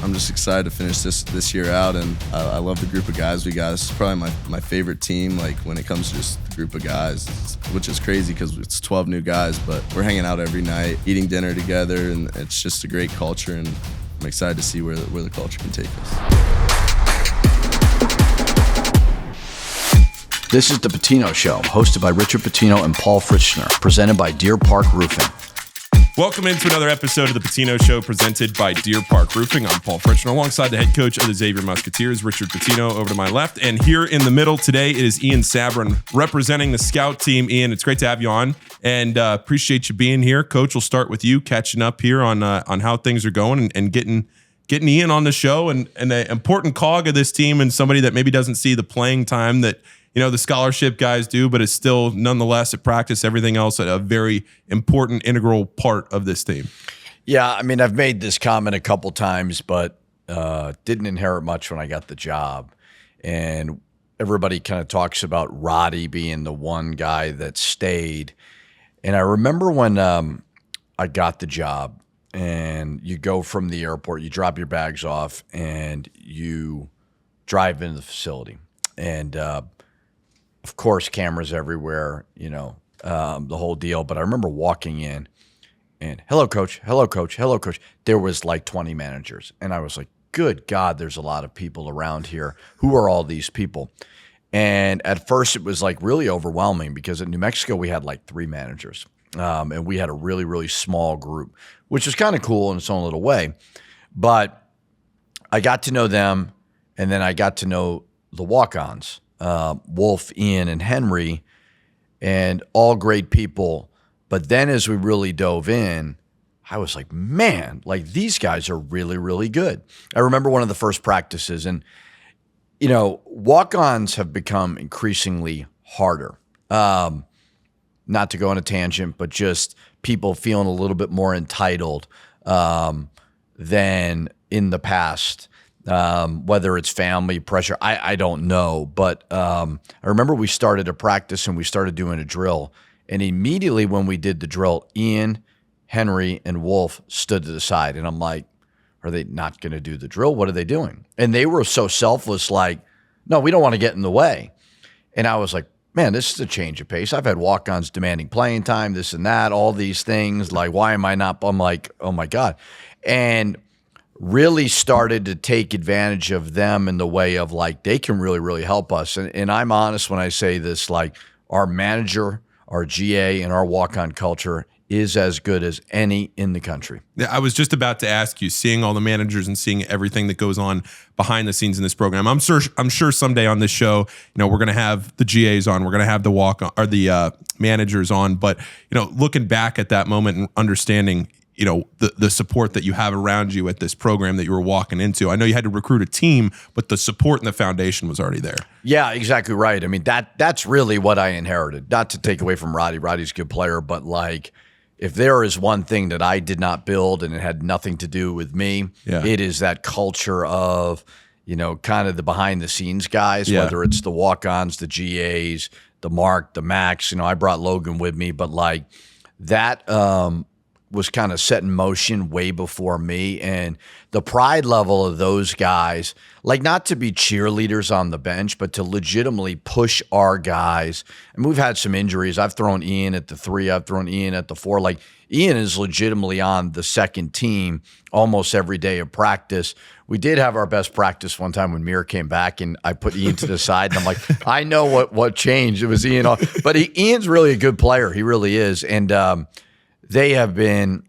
I'm just excited to finish this year out, and I love the group of guys we got. It's probably my favorite team, like when it comes to just the group of guys, which is crazy because it's 12 new guys, but we're hanging out every night, eating dinner together, and it's just a great culture, and I'm excited to see where the culture can take us. This is the Pitino Show, hosted by Richard Pitino and Paul Fritschner, presented by Deer Park Roofing. Welcome into another episode of the Pitino Show, presented by Deer Park Roofing. I'm Paul Fritschner, alongside the head coach of the Xavier Musketeers, Richard Pitino, over to my left. And here in the middle today is Ian Sabourin, representing the scout team. Ian, it's great to have you on, and appreciate you being here. Coach, we'll start with you, catching up here on how things are going and getting Ian on the show, and an important cog of this team, and somebody that maybe doesn't see the playing time that the scholarship guys do, but is still nonetheless at practice, everything else, a very important, integral part of this team. Yeah, I mean, I've made this comment a couple times, but didn't inherit much when I got the job. And everybody kind of talks about Roddy being the one guy that stayed. And I remember when I got the job, and you go from the airport, you drop your bags off, and you drive into the facility. And of course, cameras everywhere, the whole deal. But I remember walking in and, hello, coach, hello, coach, hello, coach. There was like 20 managers. And I was like, good God, there's a lot of people around here. Who are all these people? And at first it was like really overwhelming, because in New Mexico, we had like 3 managers. And we had a really, really small group, which was kind of cool in its own little way. But I got to know them, and then I got to know the walk-ons. Wolf, Ian, and Henry, and all great people. But then as we really dove in, I was like, man, like these guys are really, really good. I remember one of the first practices, and, walk-ons have become increasingly harder. Not to go on a tangent, but just people feeling a little bit more entitled than in the past. Whether it's family pressure, I don't know. But I remember we started a practice and we started doing a drill. And immediately when we did the drill, Ian, Henry, and Wolf stood to the side. And I'm like, are they not going to do the drill? What are they doing? And they were so selfless, like, no, we don't want to get in the way. And I was like, man, this is a change of pace. I've had walk-ons demanding playing time, this and that, all these things. Like, why am I not? I'm like, oh my God. And really started to take advantage of them in the way of like, they can really, really help us. And I'm honest when I say this, like our manager, our GA, and our walk-on culture is as good as any in the country. Yeah, I was just about to ask you, seeing all the managers and seeing everything that goes on behind the scenes in this program. I'm sure someday on this show, we're going to have the GAs on, we're going to have the walk-on or the managers on. But looking back at that moment and understanding, the support that you have around you at this program that you were walking into. I know you had to recruit a team, but the support and the foundation was already there. Yeah, exactly right. I mean, that's really what I inherited. Not to take away from Roddy. Roddy's a good player, but like, if there is one thing that I did not build and it had nothing to do with me, It is that culture of, kind of the behind the scenes guys, whether it's the walk-ons, the GAs, the Mark, the Max. I brought Logan with me, but like that was kind of set in motion way before me. And the pride level of those guys, like not to be cheerleaders on the bench, but to legitimately push our guys. And we've had some injuries. I've thrown Ian at the 3. I've thrown Ian at the 4. Like Ian is legitimately on the second team almost every day of practice. We did have our best practice one time when Mir came back, and I put Ian to the side, and I'm like, I know what changed. It was Ian. But Ian's really a good player. He really is. And they have been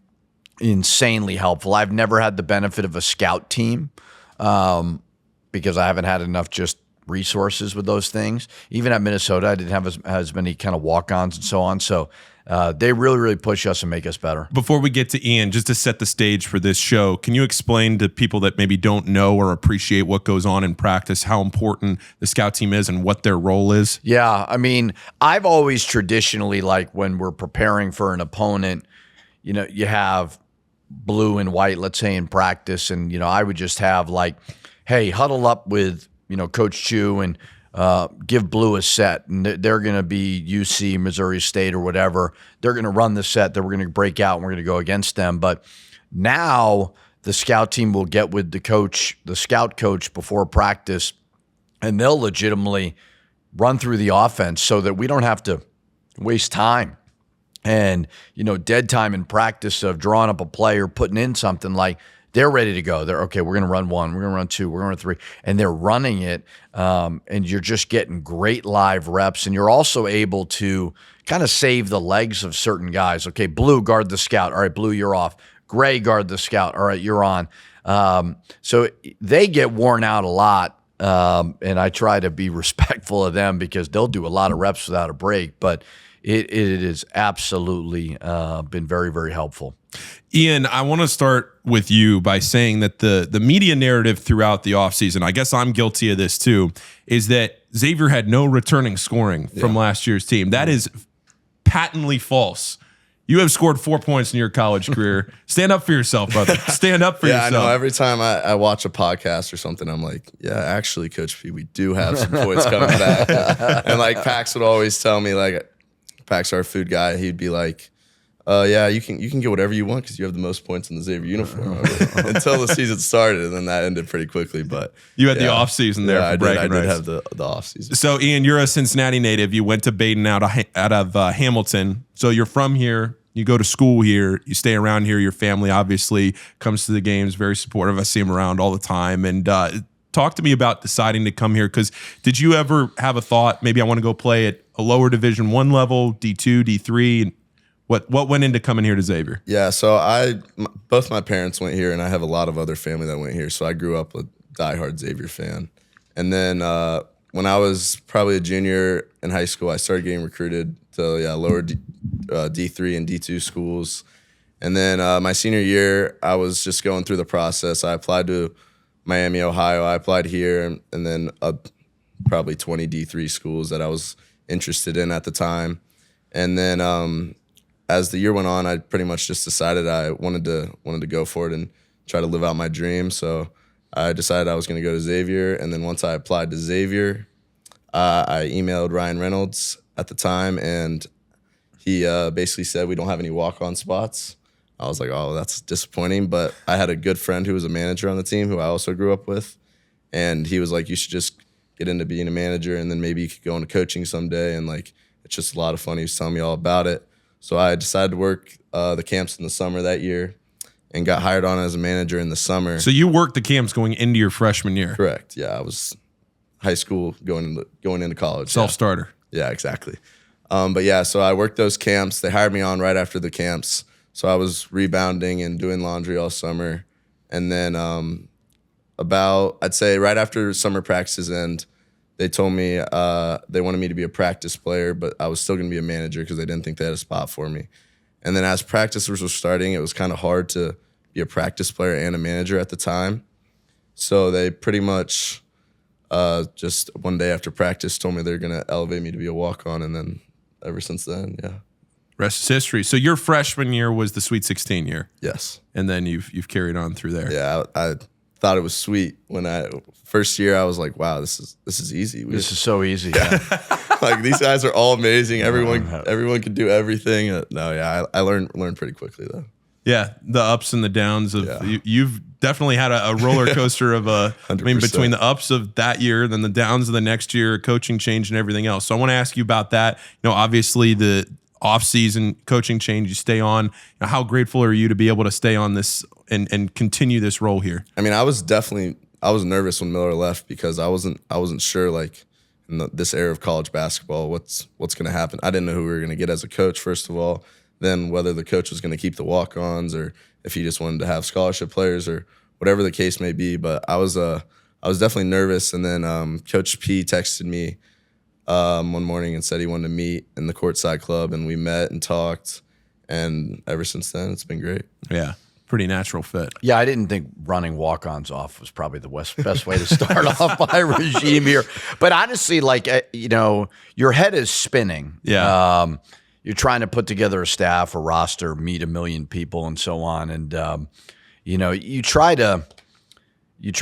insanely helpful. I've never had the benefit of a scout team because I haven't had enough just resources with those things. Even at Minnesota, I didn't have as many kind of walk-ons and so on. So they really, really push us and make us better. Before we get to Ian, just to set the stage for this show, can you explain to people that maybe don't know or appreciate what goes on in practice, how important the scout team is and what their role is? Yeah, I mean, I've always traditionally, like when we're preparing for an opponent, you have blue and white, let's say in practice. And, I would just have like, hey, huddle up with, Coach Chu and give blue a set. And they're going to be UC, Missouri State or whatever. They're going to run the set that we're going to break out and we're going to go against them. But now the scout team will get with the scout coach before practice, and they'll legitimately run through the offense so that we don't have to waste time. And, dead time in practice of drawing up a play or putting in something, like they're ready to go. They're, okay, we're going to run 1, we're going to run 2, we're going to run 3. And they're running it, and you're just getting great live reps. And you're also able to kind of save the legs of certain guys. Okay, Blue, guard the scout. All right, Blue, you're off. Gray, guard the scout. All right, you're on. So they get worn out a lot. And I try to be respectful of them because they'll do a lot of reps without a break. But it has absolutely been very, very helpful. Ian, I want to start with you by saying that the media narrative throughout the offseason, I guess I'm guilty of this too, is that Xavier had no returning scoring from last year's team. That is patently false. You have scored 4 points in your college career. Stand up for yourself, brother. Stand up for yourself. Yeah, I know. Every time I watch a podcast or something, I'm like, yeah, actually, Coach P, we do have some points coming back. And like Pax would always tell me, like, Pax, our food guy, he'd be like, yeah, you can get whatever you want because you have the most points in the Xavier uniform. Until the season started, and then that ended pretty quickly. But you had the off season there. Yeah, for I did rights. have the off season. So, Ian, you're a Cincinnati native. You went to Baden out of Hamilton. So you're from here. You go to school here. You stay around here. Your family obviously comes to the games. Very supportive. I see them around all the time. And talk to me about deciding to come here. Because did you ever have a thought? Maybe I want to go play at a lower Division I level, D2, D3, and what went into coming here to Xavier? Yeah, so both my parents went here, and I have a lot of other family that went here. So I grew up a diehard Xavier fan. And then when I was probably a junior in high school, I started getting recruited to lower D3 and D2 schools. And then my senior year, I was just going through the process. I applied to Miami, Ohio. I applied here, and then probably 20 D3 schools that I was interested in at the time. And then as the year went on, I pretty much just decided I wanted to go for it and try to live out my dream. So I decided I was going to go to Xavier. And then once I applied to Xavier, I emailed Ryan Reynolds at the time, and he basically said, we don't have any walk-on spots. I was like, oh, that's disappointing. But I had a good friend who was a manager on the team who I also grew up with. And he was like, you should just get into being a manager, and then maybe you could go into coaching someday. And like, it's just a lot of fun. He was telling me all about it. So I decided to work the camps in the summer that year and got hired on as a manager in the summer. So you worked the camps going into your freshman year? Correct. Yeah, I was high school going into college. Self-starter. Yeah, exactly. But yeah, so I worked those camps. They hired me on right after the camps. So I was rebounding and doing laundry all summer. And then I'd say right after summer practices end, they told me they wanted me to be a practice player, but I was still going to be a manager because they didn't think they had a spot for me. And then as practices were starting, it was kind of hard to be a practice player and a manager at the time. So they pretty much just one day after practice told me they're going to elevate me to be a walk-on, and then ever since then, yeah. Rest is history. So your freshman year was the Sweet 16 year. Yes. And then you've carried on through there. Yeah, I thought it was sweet when first year I was like, wow, this is easy. This is so easy. Yeah. Like these guys are all amazing. Everyone can do everything. I learned pretty quickly though. Yeah, the ups and the downs of you've definitely had a roller coaster of between the ups of that year, then the downs of the next year, coaching change and everything else. So I want to ask you about that. Obviously the off-season coaching change, you stay on. How grateful are you to be able to stay on this and continue this role here? I mean, I was nervous when Miller left because I wasn't sure, like, in this era of college basketball, what's going to happen. I didn't know who we were going to get as a coach, first of all, then whether the coach was going to keep the walk-ons or if he just wanted to have scholarship players or whatever the case may be. But I was definitely nervous. And then Coach P texted me one morning and said he wanted to meet in the courtside club, and we met and talked, and ever since then it's been great. Yeah, pretty natural fit. Yeah, I didn't think running walk-ons off was probably the best way to start off my regime here. But honestly, like, your head is spinning. Yeah. You're trying to put together a staff, a roster, meet 1 million people, and so on. And you try to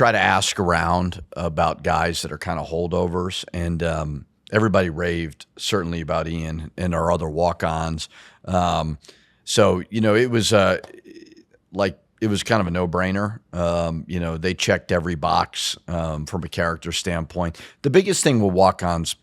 ask around about guys that are kind of holdovers, and everybody raved certainly about Ian and our other walk-ons. So it was it was kind of a no-brainer. They checked every box from a character standpoint. The biggest thing with walk-ons,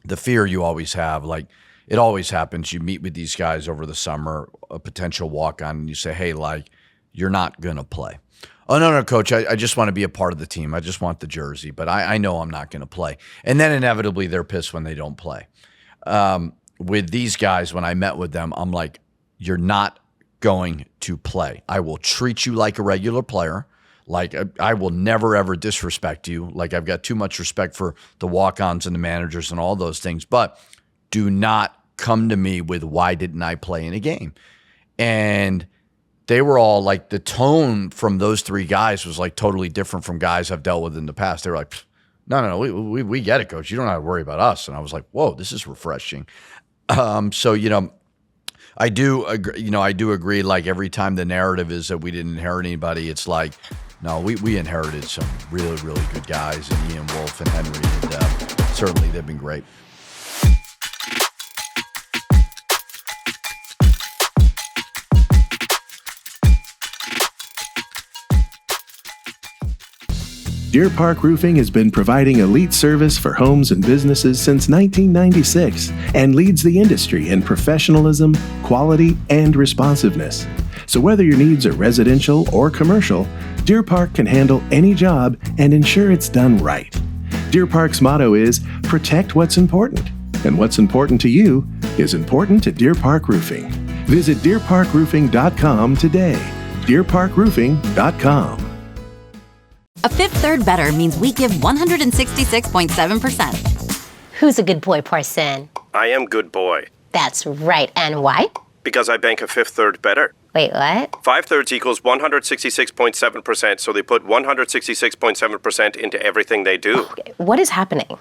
the fear you always have, like it always happens. You meet with these guys over the summer, a potential walk-on, and you say, hey, like, you're not going to play. Oh, no, coach, I just want to be a part of the team. I just want the jersey, but I know I'm not going to play. And then inevitably they're pissed when they don't play. With these guys, when I met with them, I'm like, you're not going to play. I will treat you like a regular player. Like I will never, ever disrespect you. Like I've got too much respect for the walk-ons and the managers and all those things, but do not come to me with why didn't I play in a game? And they were all like, the tone from those three guys was like totally different from guys I've dealt with in the past. They were like, no, we get it, coach. You don't have to worry about us. And I was like, whoa, this is refreshing. I do agree. Like every time the narrative is that we didn't inherit anybody, it's like, no, we inherited some really, really good guys, and Ian Wolf and Henry, and certainly they've been great. Deer Park Roofing has been providing elite service for homes and businesses since 1996 and leads the industry in professionalism, quality, and responsiveness. So whether your needs are residential or commercial, Deer Park can handle any job and ensure it's done right. Deer Park's motto is, protect what's important. And what's important to you is important to Deer Park Roofing. Visit deerparkroofing.com today. deerparkroofing.com. A Fifth Third Better means we give 166.7%. Who's a good boy, Parson? I am good boy. That's right. And why? Because I bank a Fifth Third Better. Wait, what? 5/3 equals 166.7%, so they put 166.7% into everything they do. Okay, what is happening?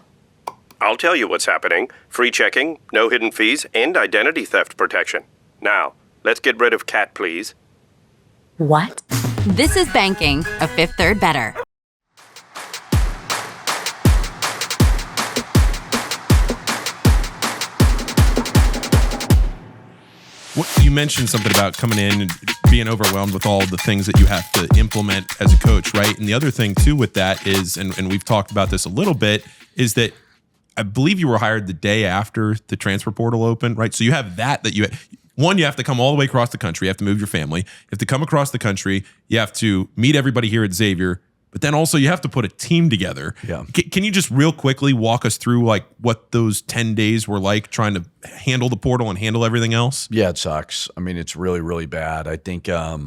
I'll tell you what's happening. Free checking, no hidden fees, and identity theft protection. Now, let's get rid of cat, please. What? This is banking a Fifth Third Better. You mentioned something about coming in and being overwhelmed with all the things that you have to implement as a coach, right? And the other thing too with that is, and we've talked about this a little bit, is that I believe you were hired the day after the transfer portal opened, right? So you have that you have to come all the way across the country. You have to move your family. You have to come across the country. You have to meet everybody here at Xavier. But then also you have to put a team together. Yeah. Can you just real quickly walk us through like what those 10 days were like trying to handle the portal and handle everything else? Yeah, it sucks. I mean, it's really, really bad. I think, there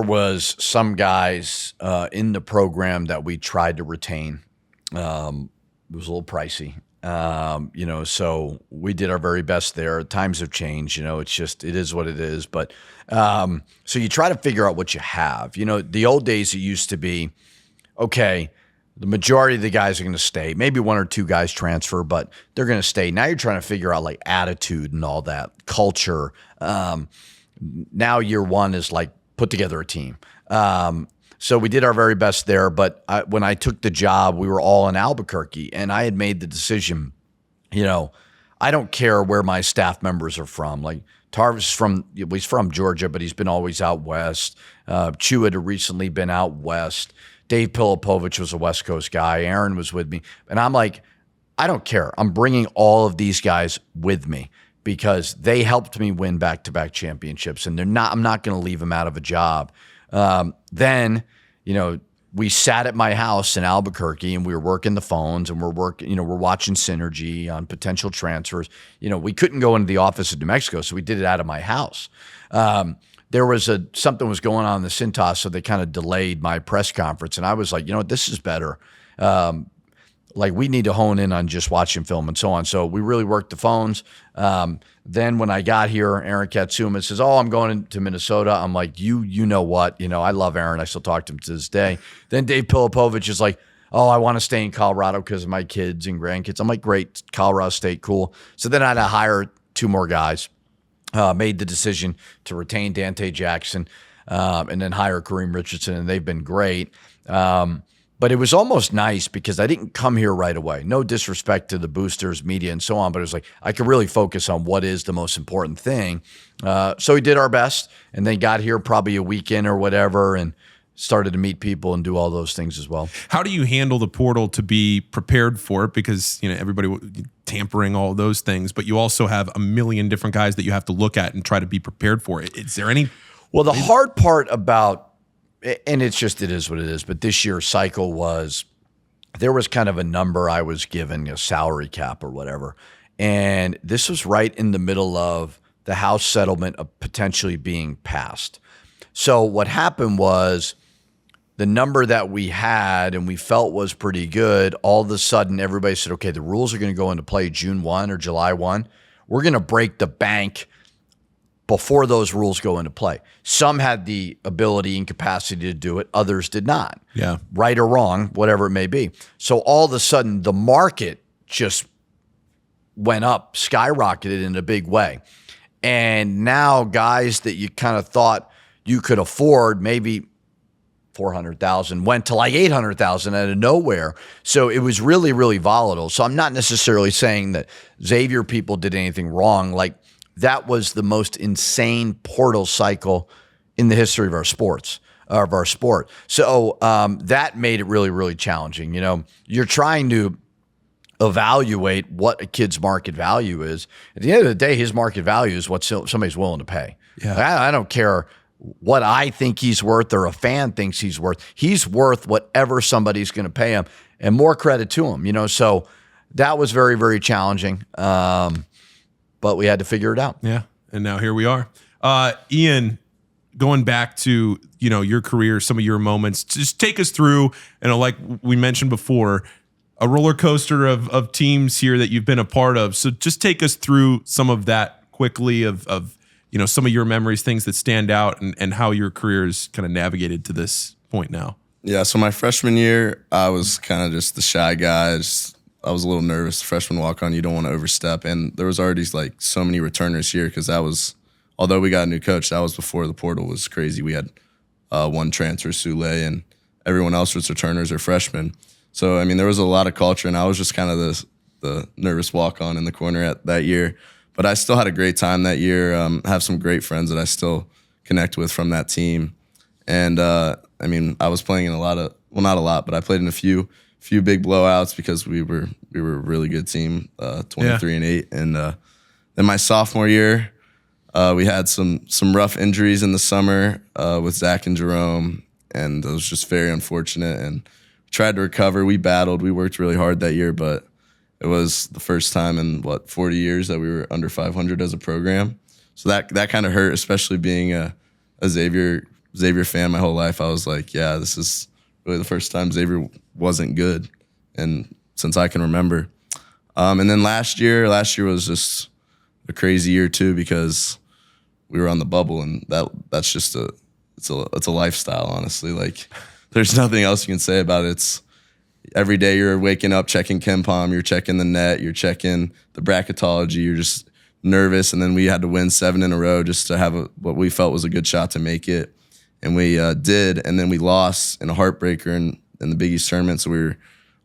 was some guys in the program that we tried to retain. It was a little pricey. So we did our very best there. Times have changed, it is what it is. But, so you try to figure out what you have, the old days it used to be, okay, the majority of the guys are going to stay, maybe one or two guys transfer, but they're going to stay. Now you're trying to figure out like attitude and all that culture. Now year one is like put together a team. So we did our very best there, but when I took the job, we were all in Albuquerque, and I had made the decision, I don't care where my staff members are from. Like Tarvis he's from Georgia, but he's been always out west. Chew had recently been out west. Dave Pilipovich was a West Coast guy. Aaron was with me. And I'm like, I don't care. I'm bringing all of these guys with me because they helped me win back-to-back championships, and I'm not going to leave them out of a job. Then, we sat at my house in Albuquerque and we were working the phones and we're watching synergy on potential transfers. We couldn't go into the office in New Mexico, so we did it out of my house. There was something was going on in the Cintas, so they kind of delayed my press conference. And I was like, this is better. We need to hone in on just watching film and so on. So we really worked the phones. Then when I got here, Aaron Katsuma says, oh, I'm going to Minnesota. I'm like, you know what? I love Aaron. I still talk to him to this day. Then Dave Pilipovich is like, oh, I want to stay in Colorado because of my kids and grandkids. I'm like, great, Colorado State, cool. So then I had to hire two more guys. Made the decision to retain Dante Jackson and then hire Kareem Richardson, and they've been great. But it was almost nice because I didn't come here right away. No disrespect to the boosters, media, and so on, but it was like I could really focus on what is the most important thing. So we did our best, and then got here probably a weekend or whatever, and started to meet people and do all those things as well. How do you handle the portal to be prepared for it? Because everybody tampering, all those things, but you also have a million different guys that you have to look at and try to be prepared for it. Is there any? Well, the hard part about, and it is what it is, but this year's cycle was, there was kind of a number I was given, a salary cap or whatever. And this was right in the middle of the House settlement of potentially being passed. So what happened was the number that we had and we felt was pretty good, all of a sudden everybody said, okay, the rules are going to go into play June 1 or July 1. We're going to break the bank before those rules go into play. Some had the ability and capacity to do it. Others did not. Yeah. Right or wrong, whatever it may be. So all of a sudden the market just went up, skyrocketed in a big way. And now guys that you kind of thought you could afford, maybe 400,000, went to like 800,000 out of nowhere. So it was really, really volatile. So I'm not necessarily saying that Xavier people did anything wrong. Like, that was the most insane portal cycle in the history of our sport. So that made it really, really challenging. You're trying to evaluate what a kid's market value is. At the end of the day, his market value is what somebody's willing to pay. Yeah. I don't care what I think he's worth or a fan thinks he's worth. He's worth whatever somebody's going to pay him, and more credit to him. So that was very, very challenging. But we had to figure it out. Yeah. And now here we are. Ian, going back to, your career, some of your moments, just take us through, like we mentioned before, a roller coaster of teams here that you've been a part of. So just take us through some of that quickly of some of your memories, things that stand out, and how your career has kind of navigated to this point now. Yeah. So my freshman year, I was kind of just the shy guy. I was a little nervous. Freshman walk-on, you don't want to overstep. And there was already like so many returners here because that was, although we got a new coach, that was before the portal was crazy. We had one transfer, Sule, and everyone else was returners or freshmen. So, there was a lot of culture, and I was just kind of the nervous walk-on in the corner that year. But I still had a great time that year. Have some great friends that I still connect with from that team. And, I was playing in a lot of, well, not a lot, but I played in a few big blowouts because we were a really good team, 23-8. And then my sophomore year, we had some rough injuries in the summer with Zach and Jerome, and it was just very unfortunate. And tried to recover. We battled. We worked really hard that year, but it was the first time in 40 years that we were under 500 as a program. So that kind of hurt, especially being a Xavier fan my whole life. I was like, yeah, this is really the first time Xavier wasn't good, and since I can remember. And then last year was just a crazy year too because we were on the bubble, and that's just it's a lifestyle, honestly. Like, there's nothing else you can say about it. It's every day you're waking up, checking KenPom, you're checking the net, you're checking the bracketology, you're just nervous. And then we had to win 7 in a row just to have what we felt was a good shot to make it. And we did, and then we lost in a heartbreaker in the Big East tournament, so we were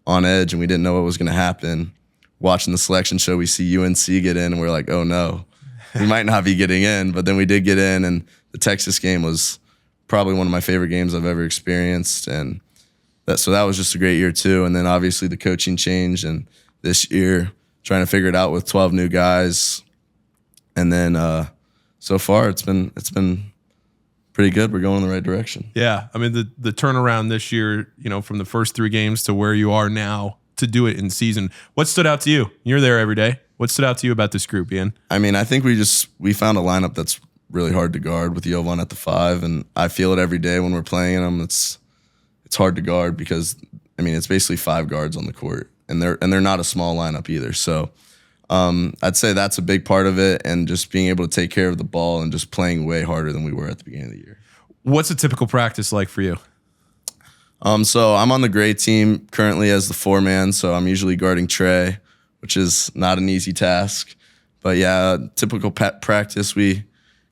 on edge, and we didn't know what was going to happen. Watching the selection show, we see UNC get in, and we're like, oh no, we might not be getting in. But then we did get in, and the Texas game was probably one of my favorite games I've ever experienced. And so that was just a great year too. And then obviously the coaching changed, and this year trying to figure it out with 12 new guys. And then so far it's been pretty good. We're going in the right direction. Yeah. The turnaround this year, from the first 3 games to where you are now to do it in season. What stood out to you? You're there every day. What stood out to you about this group, Ian? I think we found a lineup that's really hard to guard with Jovan at the 5, and I feel it every day when we're playing them. It's hard to guard because it's basically 5 guards on the court, and they're not a small lineup either. So I'd say that's a big part of it, and just being able to take care of the ball and just playing way harder than we were at the beginning of the year. What's a typical practice like for you? So I'm on the gray team currently as the 4-man, so I'm usually guarding Trey, which is not an easy task. But yeah, typical practice, we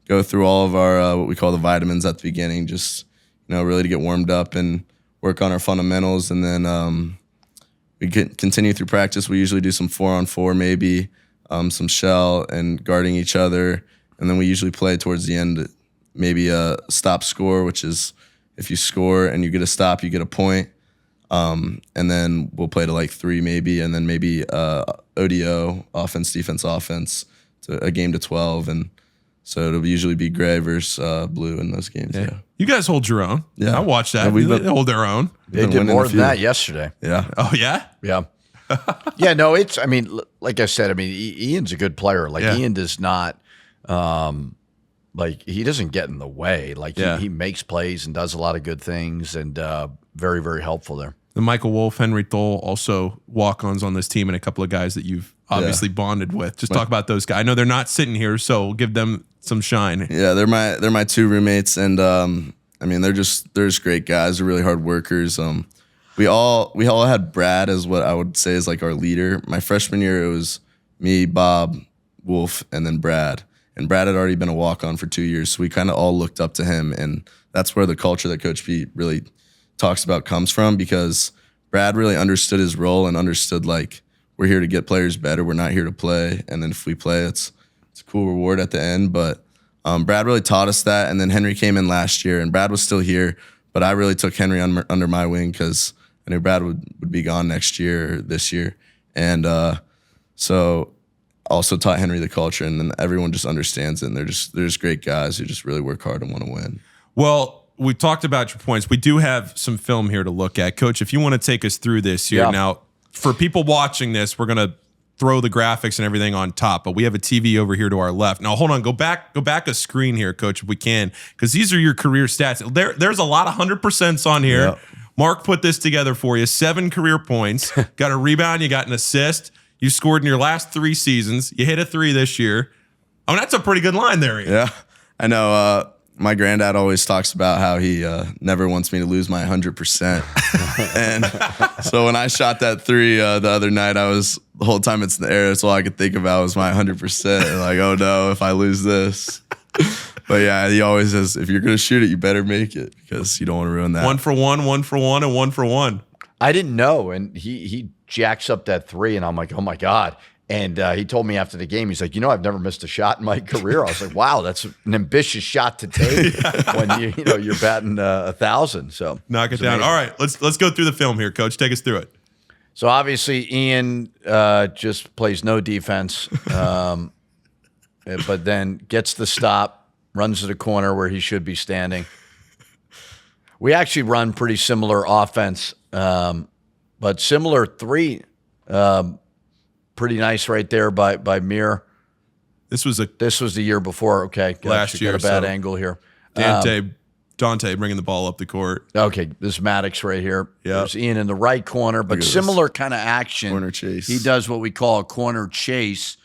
go through all of our what we call the vitamins at the beginning, just really to get warmed up. And work on our fundamentals, and then we continue through practice. We usually do some 4-on-4, maybe some shell and guarding each other, and then we usually play towards the end, maybe a stop score, which is if you score and you get a stop, you get a point. And then we'll play to like 3 maybe, and then maybe ODO, offense, defense, offense, to a game to 12, and so it'll usually be gray versus blue in those games. Yeah. You guys hold your own. Yeah. I watched that. Yeah, they hold their own. They did more than that yesterday. Yeah. Oh, yeah? Yeah. Yeah, no, I mean, like I said, I mean, Ian's a good player. Like, Ian does not, he doesn't get in the way. Like, he makes plays and does a lot of good things, and very, very helpful there. The Michael Wolf, Henry Thole, also walk-ons on this team, and a couple of guys that you've obviously bonded with. Just talk about those guys. I know they're not sitting here, so we'll give them some shine. Yeah, they're my 2 roommates, and I mean, they're just great guys. They're really hard workers. We all had Brad as what I would say is like our leader. My freshman year, it was me, Bob, Wolf, and then Brad. And Brad had already been a walk-on for 2 years, so we kind of all looked up to him, and that's where the culture that Coach Pete really talks about comes from, because Brad really understood his role and understood, like, we're here to get players better. We're not here to play. And then if we play, it's a cool reward at the end. But Brad really taught us that. And then Henry came in last year, and Brad was still here, but I really took Henry under my wing because I knew Brad would be gone next year or this year. And so also taught Henry the culture, and then everyone just understands it. And they're just great guys who just really work hard and want to win. Well, we talked about your points. We do have some film here to look at. Coach, if you want to take us through this here. Yeah. Now, for people watching this, we're going to throw the graphics and everything on top, but we have a TV over here to our left. Now, hold on. Go back a screen here, Coach, if we can, because these are your career stats. There's a lot of 100% on here. Yep. Mark put this together for you. 7 career points. Got a rebound. You got an assist. You scored in your last 3 seasons. You hit a 3 this year. I mean, that's a pretty good line there, Ian. Yeah, I know. My granddad always talks about how he never wants me to lose my 100%. And so when I shot that 3 the other night, the whole time it's in the air, that's all I could think about was my 100%. And like, oh no, if I lose this. But yeah, he always says, if you're going to shoot it, you better make it, because you don't want to ruin that. 1 for 1, 1 for 1, and 1 for 1. I didn't know, and he jacks up that 3, and I'm like, oh my God. And he told me after the game, he's like, I've never missed a shot in my career. I was like, wow, that's an ambitious shot to take when you're batting 1,000. So knock it down. All right, let's go through the film here, Coach. Take us through it. So obviously Ian just plays no defense, but then gets the stop, runs to the corner where he should be standing. We actually run pretty similar offense, but similar 3. Pretty nice right there by Mir. This was the year before. Okay, last year. Got a bad angle here. Dante bringing the ball up the court. Okay, this is Maddox right here. Yeah, there's Ian in the right corner, but similar kind of action. Corner chase. He does what we call a corner chase,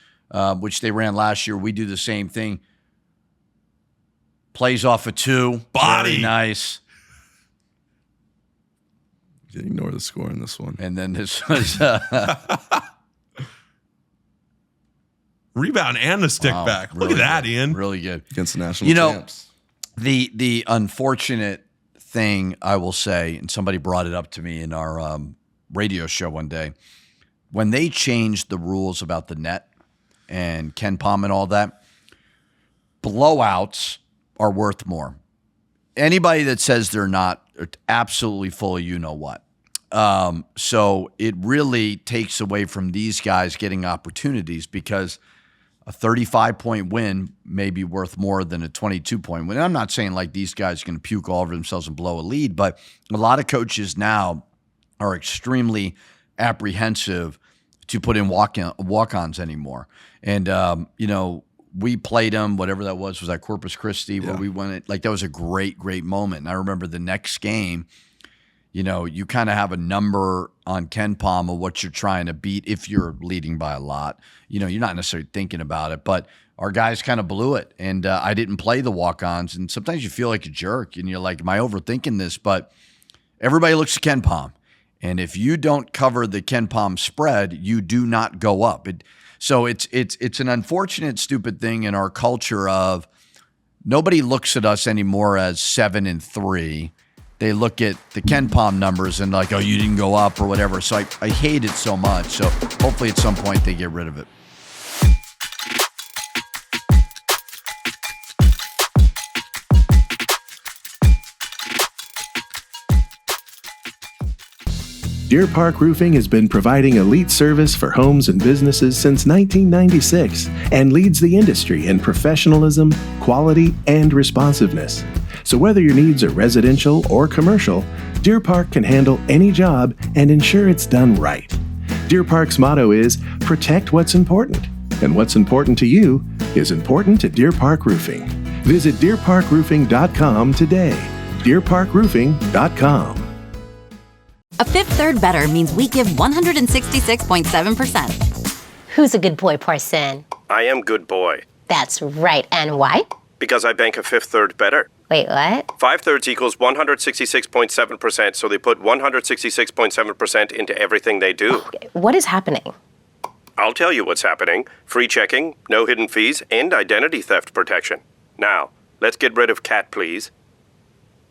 which they ran last year. We do the same thing. Plays off a 2. Body. Very nice. You can ignore the score in this one. And then this was. Rebound and the stick back. Look at that, good. Ian. Really good. Against the national champs. The unfortunate thing, I will say, and somebody brought it up to me in our radio show one day, when they changed the rules about the net and Ken Pom and all that, blowouts are worth more. Anybody that says they're not are absolutely full of you-know-what. So it really takes away from these guys getting opportunities, because a 35-point win may be worth more than a 22-point win. And I'm not saying like these guys are going to puke all over themselves and blow a lead, but a lot of coaches now are extremely apprehensive to put in walk-ons anymore. And, we played them, whatever that was at Corpus Christi, where we won it. Like, that was a great, great moment. And I remember the next game, you kind of have a number on Ken Pom of what you're trying to beat if you're leading by a lot. You're not necessarily thinking about it, but our guys kind of blew it. And I didn't play the walk-ons. And sometimes you feel like a jerk, and you're like, am I overthinking this? But everybody looks at Ken Pom. And if you don't cover the Ken Pom spread, you do not go up. So it's an unfortunate, stupid thing in our culture of nobody looks at us anymore as 7-3. they look at the Ken Palm numbers and like, oh, you didn't go up or whatever. So I hate it so much. So hopefully at some point they get rid of it. Deer Park Roofing has been providing elite service for homes and businesses since 1996 and leads the industry in professionalism, quality, and responsiveness. So whether your needs are residential or commercial, Deer Park can handle any job and ensure it's done right. Deer Park's motto is protect what's important, and what's important to you is important to Deer Park Roofing. Visit deerparkroofing.com today. deerparkroofing.com. A Fifth Third Better means we give 166.7%. Who's a good boy, Parson? I am good boy. That's right. And why? Because I bank a fifth third better. Wait, what? 5/3 equals 166.7%, so they put 166.7% into everything they do. Okay, what is happening? I'll tell you what's happening. Free checking, no hidden fees, and identity theft protection. Now, let's get rid of cat, please.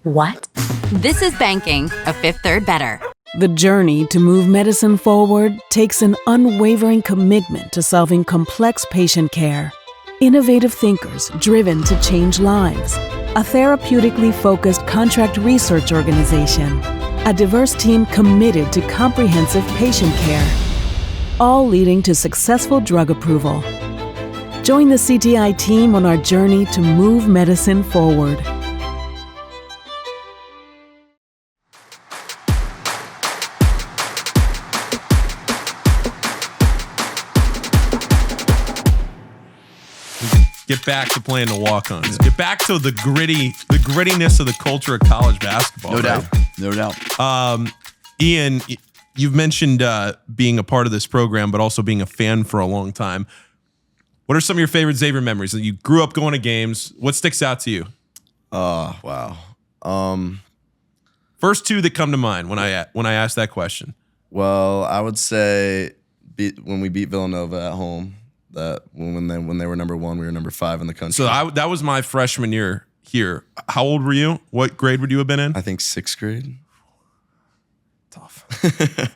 What? This is banking a Fifth Third Better. The journey to move medicine forward takes an unwavering commitment to solving complex patient care. Innovative thinkers driven to change lives. A therapeutically focused contract research organization. A diverse team committed to comprehensive patient care. All leading to successful drug approval. Join the CTI team on our journey to move medicine forward. Get back to playing the walk-ons. Get back to the grittiness of the culture of college basketball. No right? doubt. No doubt. Ian, you've mentioned being a part of this program, but also being a fan for a long time. What are some of your favorite Xavier memories? You grew up going to games. What sticks out to you? Oh, wow. First two that come to mind when I ask that question. Well, I would say when we beat Villanova at home. That when they were number 1, we were number 5 in the country. So that was my freshman year here. How old were you? What grade would you have been in? I think 6th grade. Tough.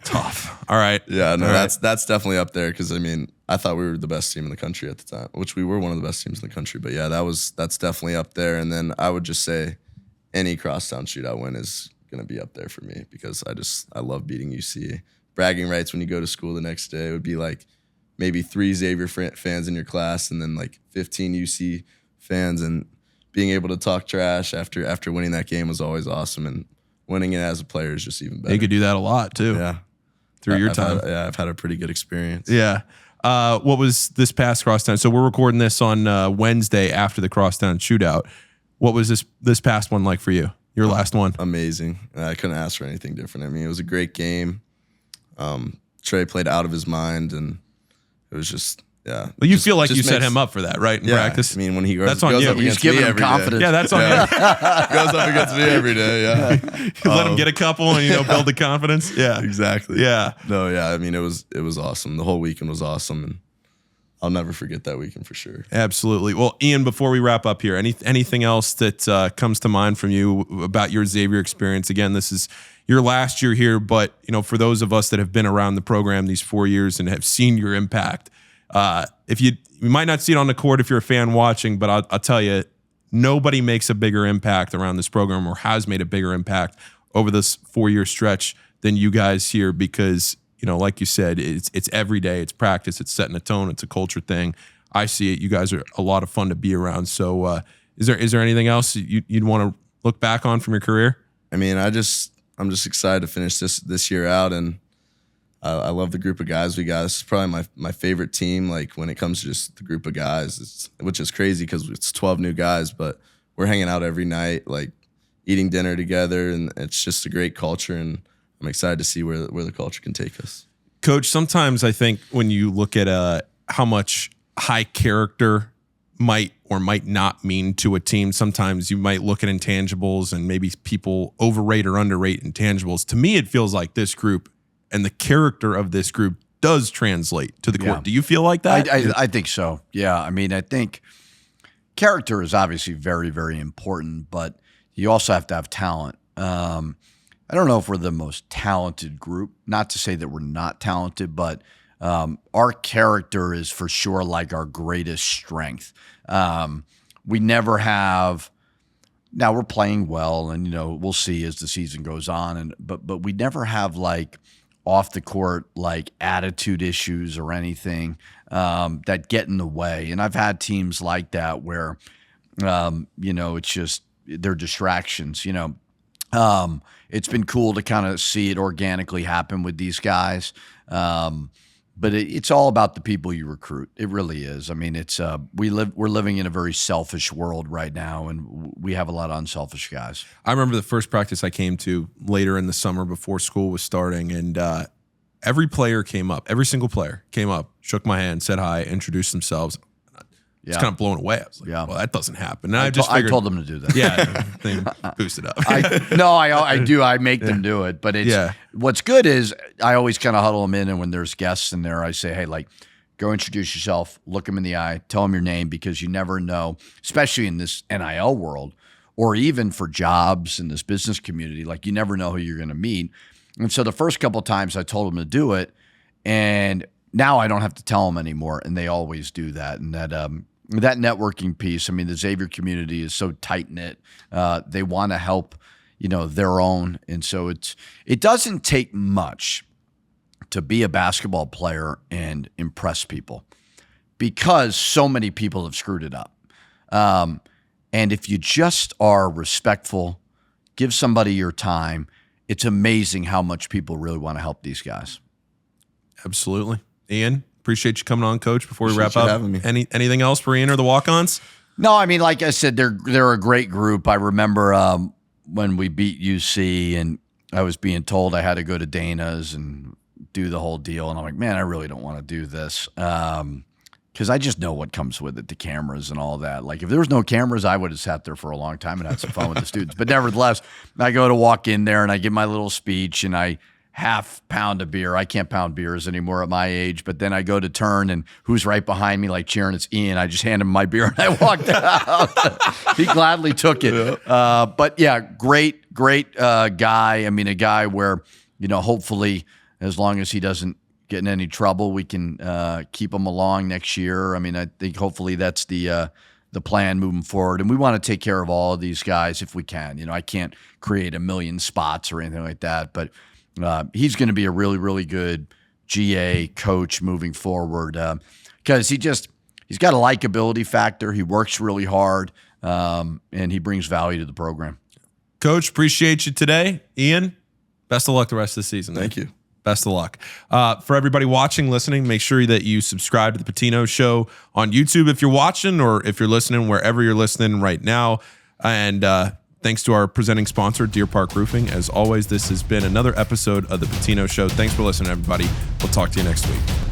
Tough. All right. Yeah, no, All that's definitely up there because I mean I thought we were the best team in the country at the time, which we were one of the best teams in the country. But yeah, that's definitely up there. And then I would just say any crosstown shootout win is gonna be up there for me because I love beating UC. Bragging rights when you go to school the next day would be like maybe 3 Xavier fans in your class and then like 15 UC fans, and being able to talk trash after winning that game was always awesome, and winning it as a player is just even better. You could do that a lot too. Yeah. Through your time. I've had a pretty good experience. Yeah. What was this past crosstown? So we're recording this on Wednesday after the crosstown shootout. What was this past one like for you? Your last one? Amazing. I couldn't ask for anything different. I mean, it was a great game. Trey played out of his mind, and it was just, yeah. Well, you feel like you set him up for that, right? In practice. I mean, when he goes, that's on goes you. up He's against giving me him every day. confidence. Yeah, that's on you. Goes up against me every day. Yeah. Let him get a couple and build the confidence. Yeah, exactly. Yeah. No, yeah. I mean, it was awesome. The whole weekend was awesome, and I'll never forget that weekend for sure. Absolutely. Well, Ian, before we wrap up here, anything else that comes to mind from you about your Xavier experience? Again, this is your last year here, but for those of us that have been around the program these 4 years and have seen your impact, if you might not see it on the court if you're a fan watching, but I'll tell you, nobody makes a bigger impact around this program or has made a bigger impact over this 4-year stretch than you guys here, because like you said, it's every day, it's practice, it's setting a tone, it's a culture thing. I see it. You guys are a lot of fun to be around. So is there anything else you'd want to look back on from your career? I mean, I'm just excited to finish this year out, and I love the group of guys we got. This is probably my favorite team. Like when it comes to just the group of guys, which is crazy because it's 12 new guys, but we're hanging out every night, like eating dinner together, and it's just a great culture. And I'm excited to see where the culture can take us. Coach, sometimes I think when you look at how much high character might or might not mean to a team, sometimes you might look at intangibles and maybe people overrate or underrate intangibles. To me, it feels like this group and the character of this group does translate to the court. Do you feel like that? I think so. Yeah. I mean, I think character is obviously very, very important, but you also have to have talent. I don't know if we're the most talented group. Not to say that we're not talented, but our character is for sure like our greatest strength. We never have. Now we're playing well, and we'll see as the season goes on. But we never have like off the court like attitude issues or anything that get in the way. And I've had teams like that where it's just they're distractions. It's been cool to kind of see it organically happen with these guys. But it's all about the people you recruit. It really is. I mean, it's we're living in a very selfish world right now, and we have a lot of unselfish guys. I remember the first practice I came to later in the summer before school was starting, and every single player came up, shook my hand, said hi, introduced themselves. It's kind of blown away. I was like, well, that doesn't happen. And I told them to do that. Yeah, they boost it up. I do. I make them do it. But what's good is I always kind of huddle them in, and when there's guests in there, I say, hey, like, go introduce yourself, look them in the eye, tell them your name, because you never know, especially in this NIL world, or even for jobs in this business community, like you never know who you're going to meet. And so the first couple of times I told them to do it, and now I don't have to tell them anymore, and they always do that. And that networking piece, I mean, the Xavier community is so tight-knit. They want to help, their own. And so it doesn't take much to be a basketball player and impress people, because so many people have screwed it up. And if you just are respectful, give somebody your time, it's amazing how much people really want to help these guys. Absolutely. Ian, appreciate you coming on, Coach. Before we wrap Appreciate up, having me. Anything else for Ian or the walk-ons? No, I mean, like I said, they're a great group. I remember when we beat UC, and I was being told I had to go to Dana's and do the whole deal, and I'm like, man, I really don't want to do this, because I just know what comes with it, the cameras and all that. Like, if there was no cameras, I would have sat there for a long time and had some fun with the students. But nevertheless, I go to walk in there and I give my little speech, and I half pound of beer. I can't pound beers anymore at my age, but then I go to turn, and who's right behind me, like cheering? It's Ian. I just hand him my beer and I walked out. He gladly took it. But yeah, great guy. I mean, a guy where, hopefully as long as he doesn't get in any trouble, we can keep him along next year. I mean, I think hopefully that's the plan moving forward. And we want to take care of all of these guys if we can. I can't create a million spots or anything like that, but he's going to be a really, really good GA coach moving forward, because he's got a likability factor. He works really hard, and he brings value to the program. Coach, appreciate you today. Ian, best of luck the rest of the season. Thank you. Best of luck. For everybody watching, listening, make sure that you subscribe to the Pitino Show on YouTube if you're watching, or if you're listening, wherever you're listening right now. And thanks to our presenting sponsor, Deer Park Roofing. As always, this has been another episode of the Pitino Show. Thanks for listening, everybody. We'll talk to you next week.